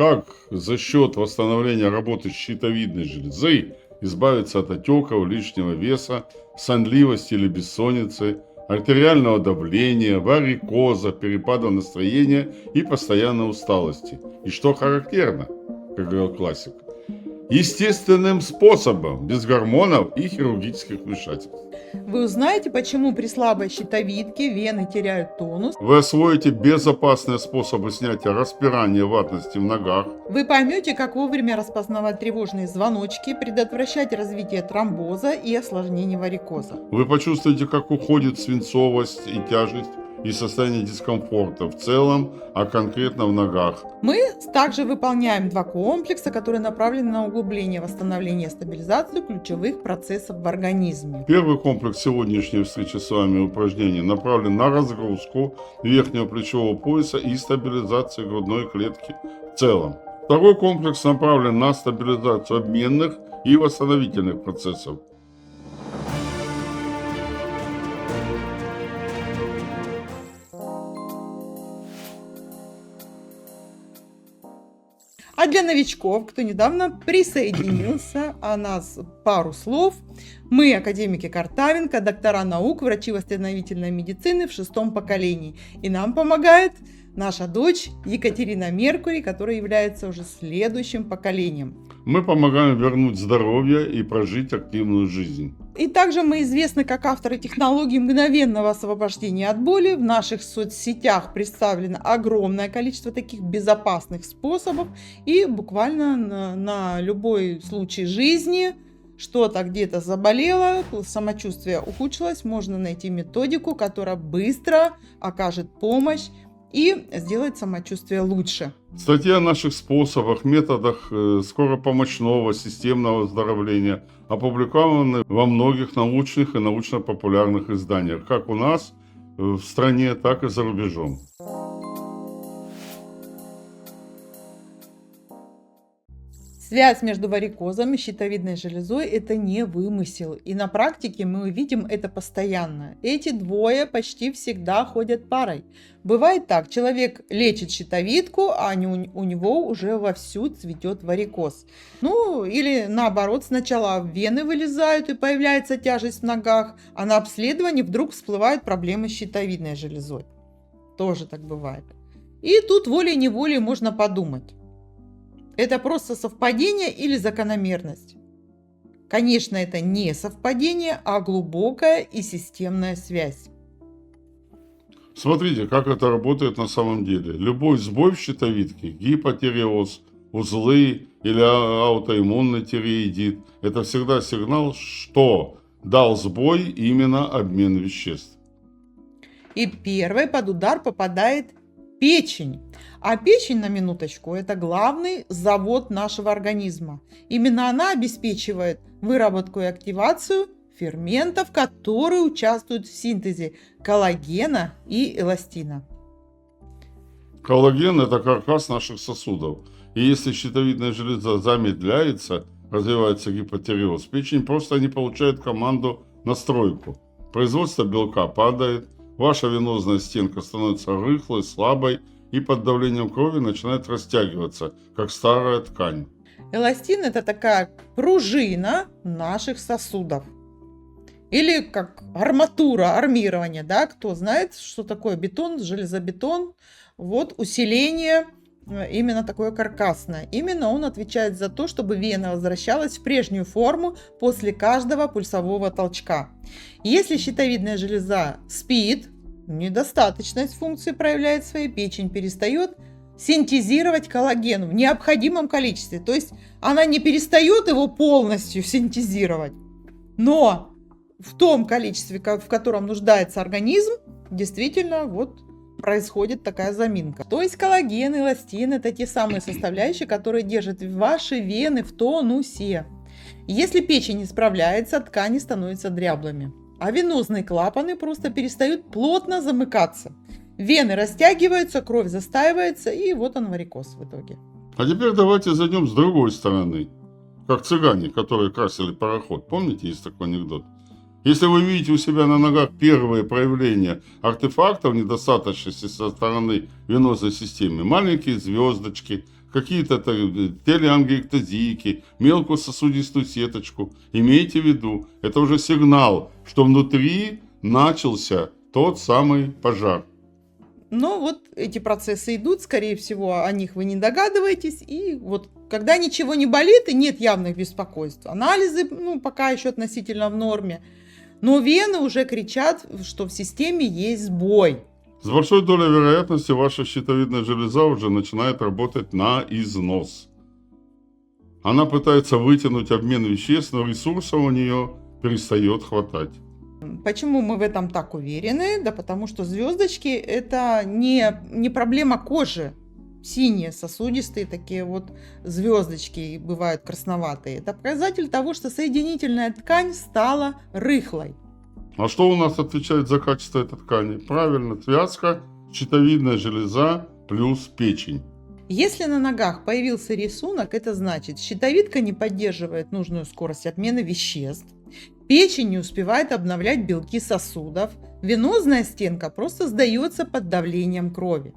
Как за счет восстановления работы щитовидной железы избавиться от отеков, лишнего веса, сонливости или бессонницы, артериального давления, варикоза, перепада настроения и постоянной усталости. И что характерно, как говорил классик, естественным способом, без гормонов и хирургических вмешательств. Вы узнаете, почему при слабой щитовидке вены теряют тонус. Вы освоите безопасные способы снятия распирания ватности в ногах. Вы поймете, как вовремя распознавать тревожные звоночки, предотвращать развитие тромбоза и осложнений варикоза. Вы почувствуете, как уходит свинцовость и тяжесть и состояние дискомфорта в целом, а конкретно в ногах. Мы также выполняем 2 комплекса, которые направлены на углубление, восстановление и стабилизацию ключевых процессов в организме. Первый комплекс сегодняшней встречи с вами упражнений направлен на разгрузку верхнего плечевого пояса и стабилизацию грудной клетки в целом. Второй комплекс направлен на стабилизацию обменных и восстановительных процессов. А для новичков, кто недавно присоединился, о нас пару слов. Мы академики Картавенко, доктора наук, врачи восстановительной медицины в 6-м поколении. И нам помогает наша дочь Екатерина Меркурий, которая является уже следующим поколением. Мы помогаем вернуть здоровье и прожить активную жизнь. И также мы известны как авторы технологии мгновенного освобождения от боли. В наших соцсетях представлено огромное количество таких безопасных способов. И буквально на любой случай жизни, что-то где-то заболело, самочувствие ухудшилось, можно найти методику, которая быстро окажет помощь и сделать самочувствие лучше. Статья о наших способах, методах скоропомощного системного оздоровления опубликованы во многих научных и научно-популярных изданиях, как у нас в стране, так и за рубежом. Связь между варикозом и щитовидной железой – это не вымысел. И на практике мы увидим это постоянно. Эти двое почти всегда ходят парой. Бывает так, человек лечит щитовидку, а у него уже вовсю цветет варикоз. Ну, или наоборот, сначала вены вылезают и появляется тяжесть в ногах, а на обследовании вдруг всплывают проблемы с щитовидной железой. Тоже так бывает. И тут волей-неволей можно подумать. Это просто совпадение или закономерность? Конечно, это не совпадение, а глубокая и системная связь. Смотрите, как это работает на самом деле. Любой сбой в щитовидке, гипотиреоз, узлы или аутоиммунный тиреоидит – это всегда сигнал, что дал сбой именно обмен веществ. И первой под удар попадает печень. А печень, на минуточку, это главный завод нашего организма. Именно она обеспечивает выработку и активацию ферментов, которые участвуют в синтезе коллагена и эластина. Коллаген – это каркас наших сосудов. И если щитовидная железа замедляется, развивается гипотиреоз, печень просто не получает команду на стройку. Производство белка падает, ваша венозная стенка становится рыхлой, слабой и под давлением крови начинает растягиваться, как старая ткань. Эластин – это такая пружина наших сосудов. Или как арматура, армирование, да, кто знает, что такое бетон, железобетон, вот усиление именно такое каркасное. Именно он отвечает за то, чтобы вена возвращалась в прежнюю форму после каждого пульсового толчка. Если щитовидная железа спит, недостаточность функции проявляет своей, печень перестает синтезировать коллаген в необходимом количестве. То есть она не перестает его полностью синтезировать, но в том количестве, в котором нуждается организм, действительно вот происходит такая заминка. То есть коллаген и эластин – это те самые составляющие, которые держат ваши вены в тонусе. Если печень не справляется, ткани становятся дряблыми, а венозные клапаны просто перестают плотно замыкаться. Вены растягиваются, кровь застаивается, и вот он варикоз в итоге. А теперь давайте зайдем с другой стороны. Как цыгане, которые красили пароход. Помните, есть такой анекдот? Если вы видите у себя на ногах первые проявления артефактов недостаточности со стороны венозной системы, маленькие звездочки, какие-то телеангиэктазийки, мелкую сосудистую сеточку, имейте в виду, это уже сигнал, что внутри начался тот самый пожар. Но вот эти процессы идут, скорее всего, о них вы не догадываетесь. И вот когда ничего не болит и нет явных беспокойств, анализы пока еще относительно в норме, но вены уже кричат, что в системе есть сбой. С большой долей вероятности ваша щитовидная железа уже начинает работать на износ. Она пытается вытянуть обмен веществ, но ресурсов у нее перестает хватать. Почему мы в этом так уверены? Да потому что звездочки это не проблема кожи. Синие, сосудистые такие вот звездочки бывают красноватые. Это показатель того, что соединительная ткань стала рыхлой. А что у нас отвечает за качество этой ткани? Правильно, связка, щитовидная железа плюс печень. Если на ногах появился рисунок, это значит, щитовидка не поддерживает нужную скорость обмена веществ, печень не успевает обновлять белки сосудов, венозная стенка просто сдается под давлением крови.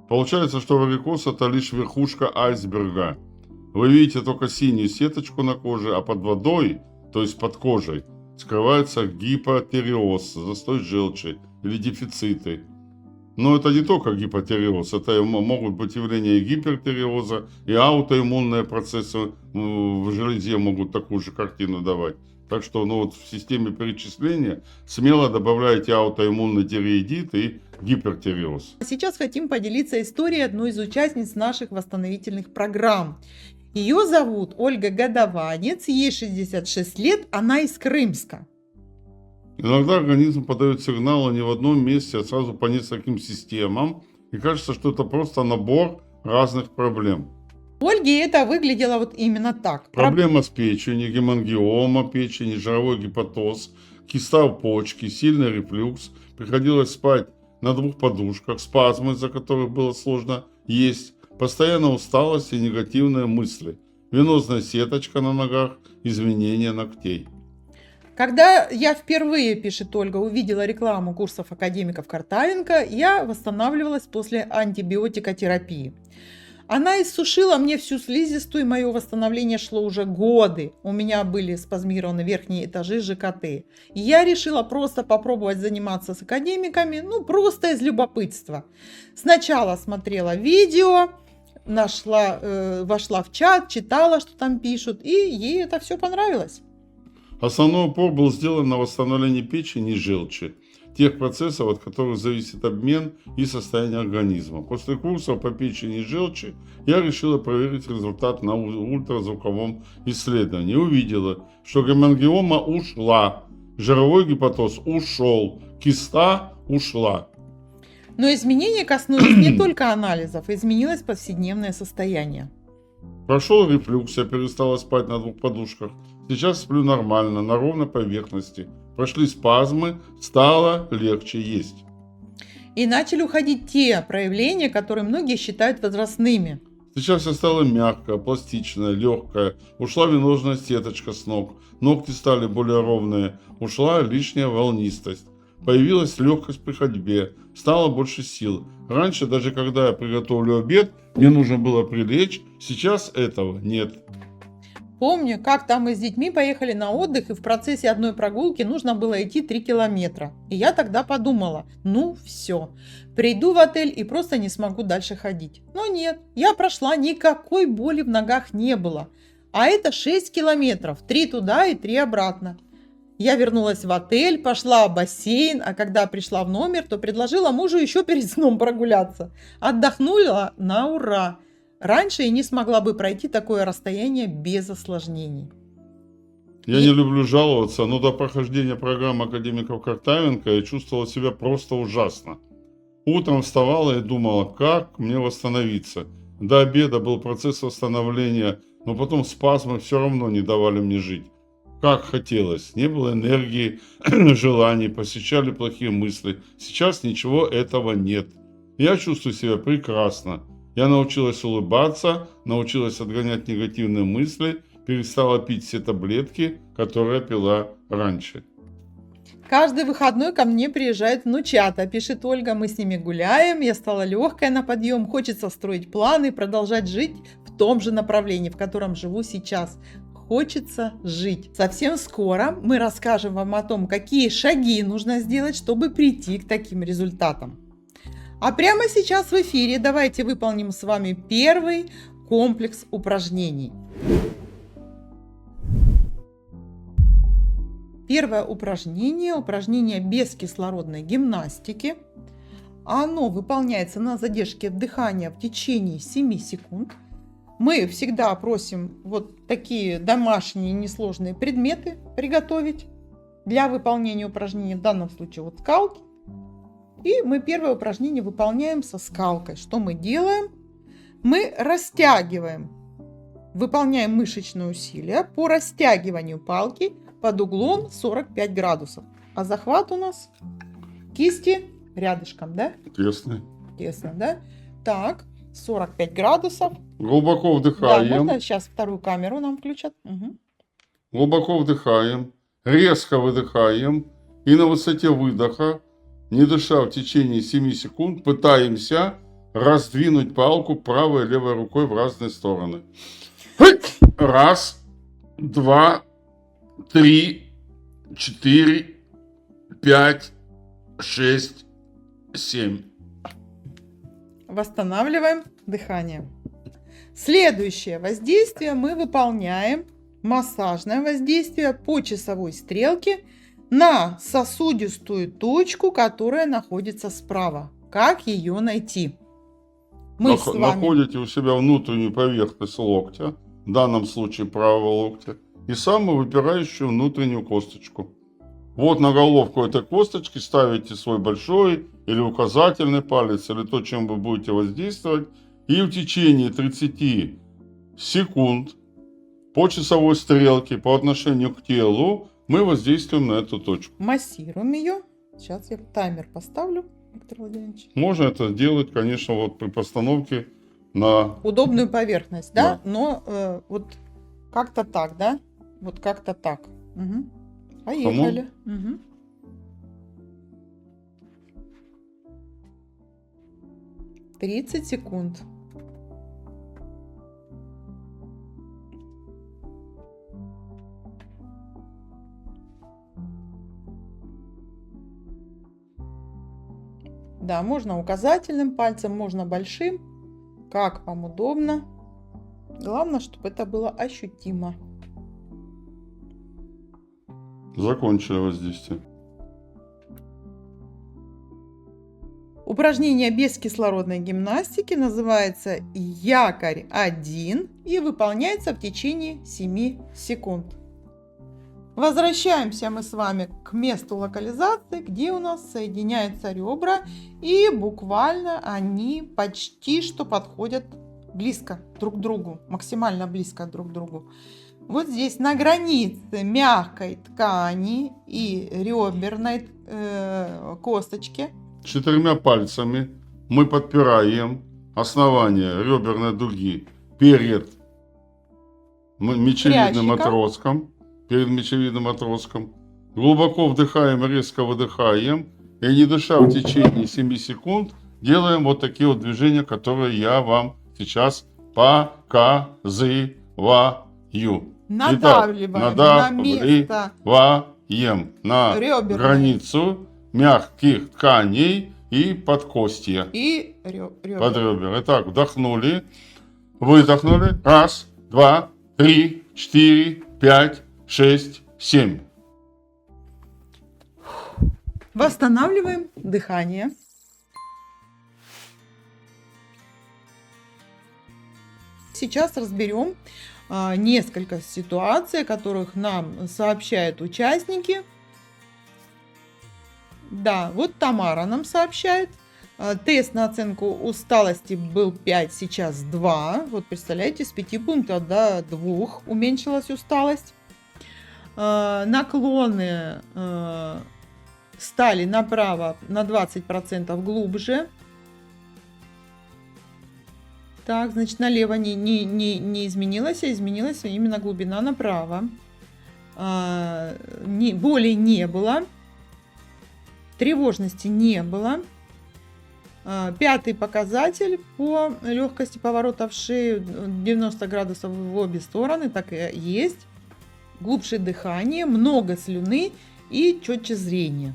Получается, что варикоз – это лишь верхушка айсберга. Вы видите только синюю сеточку на коже, а под водой, то есть под кожей, скрывается гипотиреоз, застой желчи или дефициты. Но это не только гипотиреоз, это могут быть явления и гипертиреоза, и аутоиммунные процессы в железе могут такую же картину давать. Так что в системе перечисления смело добавляйте аутоиммунный тиреоидит и гипертиреоз. Сейчас хотим поделиться историей одной из участниц наших восстановительных программ. Ее зовут Ольга Годованец, ей 66 лет, она из Крымска. Иногда организм подает сигналы не в одном месте, а сразу по нескольким системам. И кажется, что это просто набор разных проблем. У Ольги это выглядело вот именно так. Проблема с печенью, гемангиома печени, жировой гепатоз, киста в почке, сильный рефлюкс. Приходилось спать на 2 подушках, спазмы, из-за которых было сложно есть, постоянная усталость и негативные мысли, венозная сеточка на ногах, изменение ногтей. Когда я впервые, пишет Ольга, увидела рекламу курсов академиков Картавенко, я восстанавливалась после антибиотикотерапии. Она иссушила мне всю слизистую, и мое восстановление шло уже годы. У меня были спазмированы верхние этажи ЖКТ. И я решила просто попробовать заниматься с академиками, просто из любопытства. Сначала смотрела видео, вошла в чат, читала, что там пишут, и ей это все понравилось. Основной упор был сделан на восстановлении печени и желчи, тех процессов, от которых зависит обмен и состояние организма. После курсов по печени и желчи я решила проверить результат на ультразвуковом исследовании. Увидела, что гемангиома ушла, жировой гепатоз ушел, киста ушла. Но изменения коснулись не только анализов, изменилось повседневное состояние. Прошел рефлюкс, я перестала спать на 2 подушках. Сейчас сплю нормально, на ровной поверхности. Прошли спазмы, стало легче есть. И начали уходить те проявления, которые многие считают возрастными. Сейчас я стала мягкая, пластичная, легкая. Ушла венозная сеточка с ног. Ногти стали более ровные. Ушла лишняя волнистость. Появилась легкость при ходьбе. Стало больше сил. Раньше, даже когда я приготовлю обед, мне нужно было прилечь. Сейчас этого нет. Помню, как-то мы с детьми поехали на отдых, и в процессе одной прогулки нужно было идти 3 километра. И я тогда подумала, все, приду в отель и просто не смогу дальше ходить. Но нет, я прошла, никакой боли в ногах не было. А это 6 километров, 3 туда и 3 обратно. Я вернулась в отель, пошла в бассейн, а когда пришла в номер, то предложила мужу еще перед сном прогуляться. Отдохнула на ура. Раньше я не смогла бы пройти такое расстояние без осложнений. Я не люблю жаловаться, но до прохождения программы академиков Картавенко я чувствовала себя просто ужасно. Утром вставала и думала, как мне восстановиться. До обеда был процесс восстановления, но потом спазмы все равно не давали мне жить. Как хотелось, не было энергии, желаний, посещали плохие мысли. Сейчас ничего этого нет. Я чувствую себя прекрасно. Я научилась улыбаться, научилась отгонять негативные мысли, перестала пить все таблетки, которые пила раньше. Каждый выходной ко мне приезжают внучата, пишет Ольга, мы с ними гуляем, я стала легкая на подъем, хочется строить планы, продолжать жить в том же направлении, в котором живу сейчас. Хочется жить. Совсем скоро мы расскажем вам о том, какие шаги нужно сделать, чтобы прийти к таким результатам. А прямо сейчас в эфире давайте выполним с вами первый комплекс упражнений. Первое упражнение, упражнение без кислородной гимнастики. Оно выполняется на задержке дыхания в течение 7 секунд. Мы всегда просим вот такие домашние несложные предметы приготовить для выполнения упражнения, в данном случае вот скалки. И мы первое упражнение выполняем со скалкой. Что мы делаем? Мы растягиваем, выполняем мышечные усилия по растягиванию палки под углом 45 градусов. А захват у нас кисти рядышком, да? Тесно. Тесно, да? Так, 45 градусов. Глубоко Да, вдыхаем. можно сейчас вторую камеру нам включат? Угу. Глубоко вдыхаем. Резко выдыхаем. И на высоте выдоха, не дыша в течение 7 секунд, пытаемся раздвинуть палку правой и левой рукой в разные стороны. Раз, два, 3, 4, 5, 6, 7. Восстанавливаем дыхание. Следующее воздействие мы выполняем, массажное воздействие по часовой стрелке на сосудистую точку, которая находится справа. Как ее найти? Мы с вами... Находите у себя внутреннюю поверхность локтя, в данном случае правого локтя, и самую выпирающую внутреннюю косточку. Вот на головку этой косточки ставите свой большой или указательный палец, или то, чем вы будете воздействовать, и в течение 30 секунд по часовой стрелке по отношению к телу мы воздействуем на эту точку. Массируем ее. Сейчас я таймер поставлю, Виктор Владимирович. Можно это делать, конечно, вот при постановке на... Удобную поверхность, да? Да. Но вот как-то так, да? Вот как-то так. Угу. Поехали. Угу. — 30 секунд. Да, можно указательным пальцем, можно большим, как вам удобно. Главное, чтобы это было ощутимо. Закончили воздействие. Упражнение без кислородной гимнастики называется якорь-1 и выполняется в течение 7 секунд. Возвращаемся мы с вами к месту локализации, где у нас соединяются ребра, и буквально они почти что подходят близко друг к другу, максимально близко друг к другу. Вот здесь на границе мягкой ткани и реберной косточки 4 пальцами мы подпираем основание реберной дуги перед мечевидным Прящиком. отростком. Перед мечевидным отростком. Глубоко вдыхаем, резко выдыхаем. И не дыша в течение 7 секунд, делаем вот такие вот движения, которые я вам сейчас показываю. надавливаем на место Надавливаем на реберной границу мягких тканей и подкостья. и ребер. Под ребра. Итак, вдохнули, выдохнули. Раз, два, 3, 4, 5, 6, 7. Восстанавливаем дыхание. Сейчас разберем несколько ситуаций, о которых нам сообщают участники. Да, вот Тамара нам сообщает. Тест на оценку усталости был 5, сейчас 2. Вот представляете, с 5 пунктов до 2 уменьшилась усталость. Наклоны стали направо на 20% глубже. Так, значит, налево не изменилось, а изменилась именно глубина направо. Боли не было. тревожности не было. Пятый показатель по легкости поворота в шею 90 градусов в обе стороны, так и есть. Глубже дыхание, много слюны и четче зрение.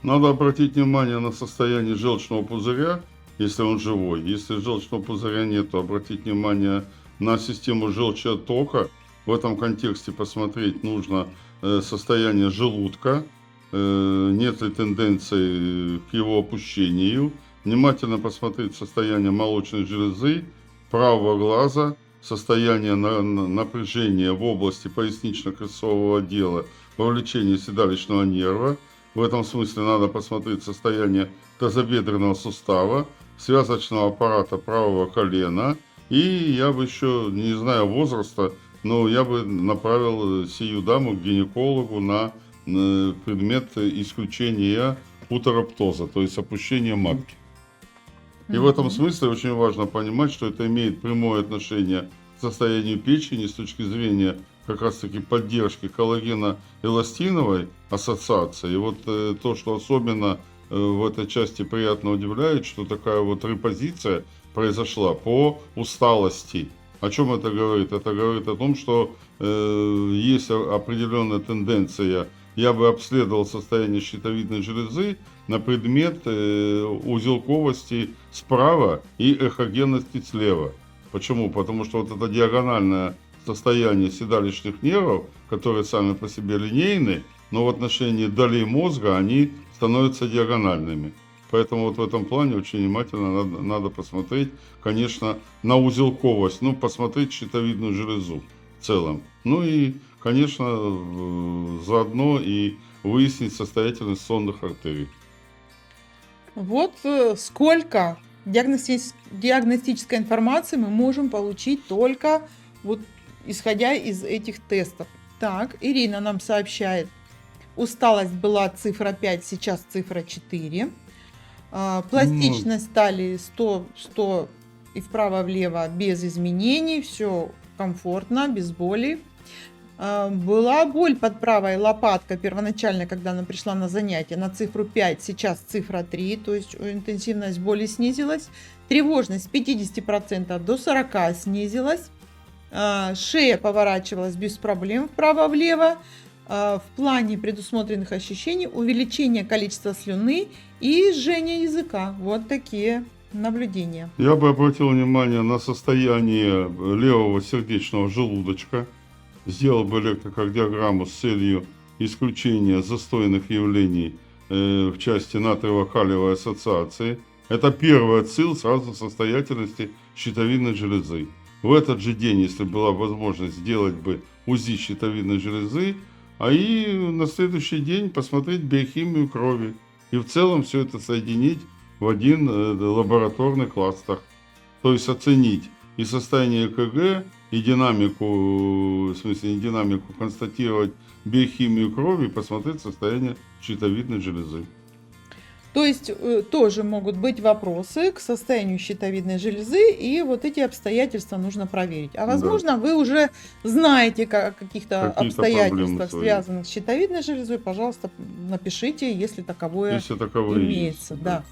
Надо обратить внимание на состояние желчного пузыря, если он живой. Если желчного пузыря нет, то обратить внимание на систему желчеоттока. В этом контексте посмотреть нужно состояние желудка, нет ли тенденции к его опущению. Внимательно посмотреть состояние молочной железы, правого глаза, состояние напряжения в области пояснично-крестцового отдела, вовлечение седалищного нерва. В этом смысле надо посмотреть состояние тазобедренного сустава, связочного аппарата правого колена. И я бы еще, не знаю возраста, но я бы направил сию даму к гинекологу на предмет исключения утероптоза, то есть опущения матки. И в этом смысле очень важно понимать, что это имеет прямое отношение к состоянию печени с точки зрения как раз-таки поддержки коллагена-эластиновой ассоциации. И вот то, что особенно в этой части приятно удивляет, что такая вот репозиция произошла по усталости. О чем это говорит? Это говорит о том, что есть определенная тенденция. Я бы обследовал состояние щитовидной железы на предмет узелковости справа и эхогенности слева. Почему? Потому что вот это диагональное состояние седалищных нервов, которые сами по себе линейны, но в отношении долей мозга они становятся диагональными. Поэтому вот в этом плане очень внимательно надо посмотреть, конечно, на узелковость, посмотреть щитовидную железу в целом. Ну и, конечно, заодно и выяснить состоятельность сонных артерий. Вот сколько диагностической информации мы можем получить только вот исходя из этих тестов. Так, Ирина нам сообщает, усталость была цифра 5, сейчас цифра 4. Пластичность талии 100 и вправо-влево без изменений, все комфортно, без боли. Была боль под правой лопаткой первоначально, когда она пришла на занятие, на цифру 5, сейчас цифра 3, то есть интенсивность боли снизилась. Тревожность с 50% до 40% снизилась. Шея поворачивалась без проблем вправо-влево. В плане предусмотренных ощущений увеличение количества слюны и жжение языка. Вот такие наблюдения. Я бы обратил внимание на состояние левого сердечного желудочка. Сделал бы электрокардиограмму с целью исключения застойных явлений в части натриево-калиевой ассоциации. Это первый отсыл сразу состоятельности щитовидной железы. В этот же день, если была возможность, сделать бы УЗИ щитовидной железы, а и на следующий день посмотреть биохимию крови. И в целом все это соединить в один лабораторный кластер. То есть оценить и состояние ЭКГ, и динамику, в смысле не динамику, констатировать биохимию крови и посмотреть состояние щитовидной железы. То есть тоже могут быть вопросы к состоянию щитовидной железы, и вот эти обстоятельства нужно проверить. А возможно, вы уже знаете о каких-то обстоятельствах, связанных с щитовидной железой. Пожалуйста, напишите, если таковое имеется. Да.